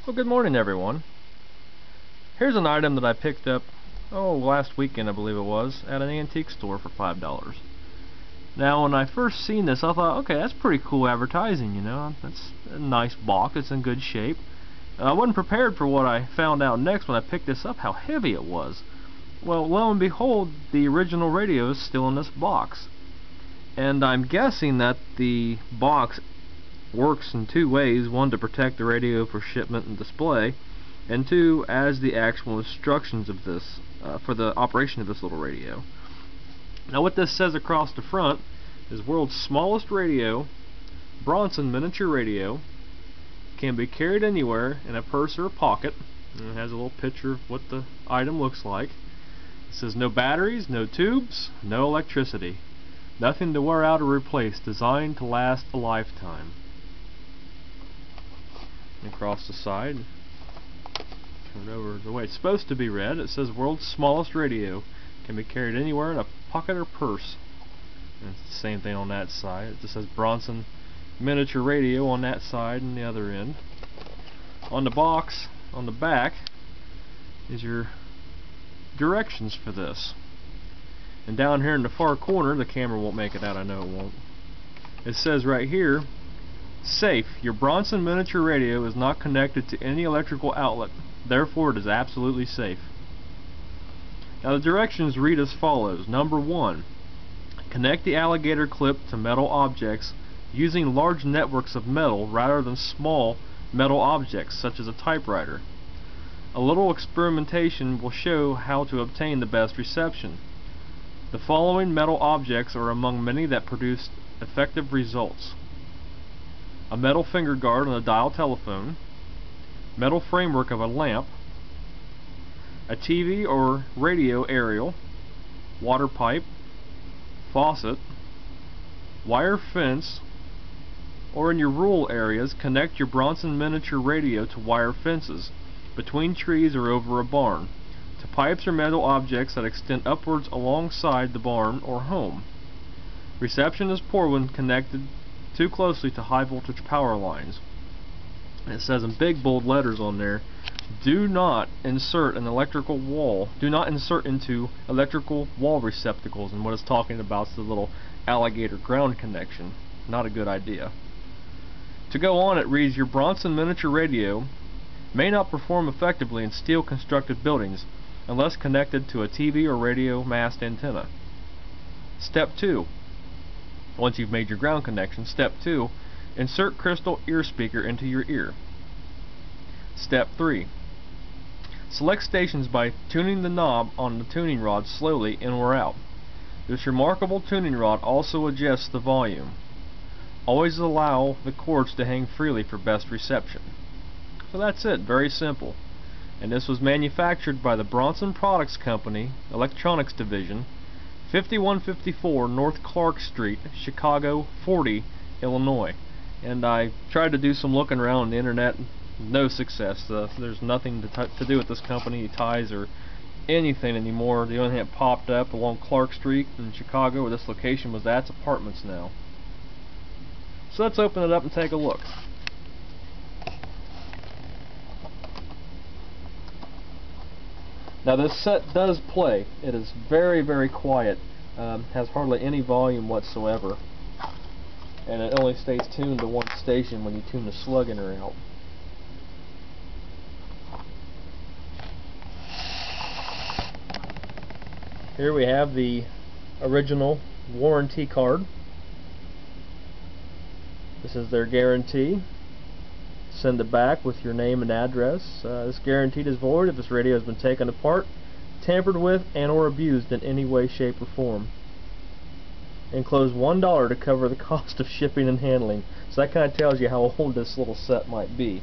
Well, good morning, everyone. Here's an item that I picked up, last weekend I believe it was, at an antique store for $5. Now, when I first seen this, I thought, okay, that's pretty cool advertising, you know. That's a nice box, it's in good shape. I wasn't prepared for what I found out next when I picked this up, how heavy it was. Well, lo and behold, the original radio is still in this box. And I'm guessing that the box works in two ways: one, to protect the radio for shipment and display, and two, as the actual instructions of this for the operation of this little radio. Now, what this says across the front is world's smallest radio, Bronson miniature radio, can be carried anywhere in a purse or a pocket, and it has a little picture of what the item looks like. It says no batteries, no tubes, no electricity, nothing to wear out or replace, designed to last a lifetime. Across the side, turn it over the way it's supposed to be read, it says world's smallest radio, can be carried anywhere in a pocket or purse. And it's the same thing on that side. It just says Bronson miniature radio on that side and the other end. On the box, on the back, is your directions for this. And down here in the far corner, the camera won't make it out, I know it won't. It says right here, safe. Your Bronson miniature radio is not connected to any electrical outlet, therefore it is absolutely safe. Now the directions read as follows. Number 1. Connect the alligator clip to metal objects using large networks of metal rather than small metal objects such as a typewriter. A little experimentation will show how to obtain the best reception. The following metal objects are among many that produce effective results: a metal finger guard on a dial telephone, metal framework of a lamp, a TV or radio aerial, water pipe, faucet, wire fence, or in your rural areas, connect your Bronson miniature radio to wire fences, between trees or over a barn, to pipes or metal objects that extend upwards alongside the barn or home. Reception is poor when connected too closely to high voltage power lines. It says in big bold letters on there, do not insert into electrical wall receptacles. And what it's talking about is the little alligator ground connection. Not a good idea. To go on, it reads, your Bronson miniature radio may not perform effectively in steel constructed buildings unless connected to a TV or radio mast antenna. Step 2. Once you've made your ground connection, Step 2, insert crystal ear speaker into your ear. Step 3, select stations by tuning the knob on the tuning rod slowly in or out. This remarkable tuning rod also adjusts the volume. Always allow the cords to hang freely for best reception. So that's it, very simple. And this was manufactured by the Bronson Products Company, Electronics Division, 5154 North Clark Street, Chicago 40, Illinois. And I tried to do some looking around on the internet, no success. There's nothing to do with this company, ties or anything anymore. The only thing that popped up along Clark Street in Chicago where this location was at, it's apartments now. So let's open it up and take a look. Now this set does play. It is very, very quiet. Has hardly any volume whatsoever. And it only stays tuned to one station when you tune the slug in or out. Here we have the original warranty card. This is their guarantee. Send it back with your name and address. This guarantee is void if this radio has been taken apart, tampered with, and or abused in any way, shape, or form. Enclose $1 to cover the cost of shipping and handling. So that kind of tells you how old this little set might be.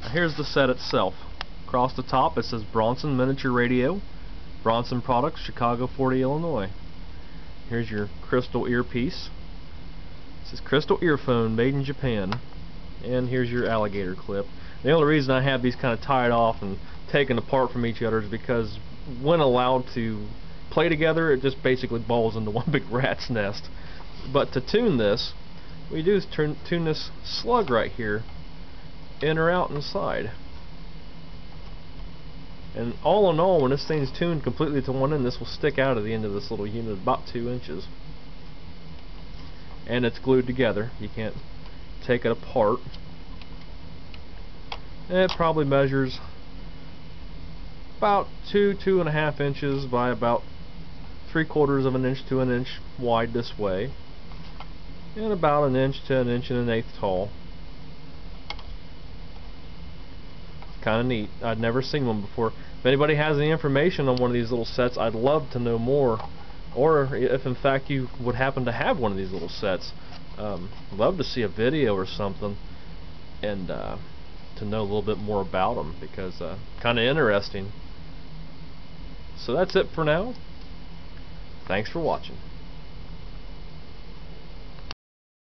Here's the set itself. Across the top it says Bronson miniature radio, Bronson Products, Chicago 40, Illinois. Here's your crystal earpiece. It says crystal earphone made in Japan. And here's your alligator clip. The only reason I have these kind of tied off and taken apart from each other is because when allowed to play together, it just basically balls into one big rat's nest. But to tune this, what you do is tune this slug right here, in or out inside. And all in all, when this thing's tuned completely to one end, this will stick out of the end of this little unit about 2 inches. And it's glued together. You can't take it apart. And it probably measures about 2.5 inches by about 3/4 of an inch to an inch wide this way, and about an inch to 1.125 tall. Kind of neat. I'd never seen one before. If anybody has any information on one of these little sets, I'd love to know more. Or if in fact you would happen to have one of these little sets, love to see a video or something, and to know a little bit more about them, because kind of interesting. So that's it for now. Thanks for watching.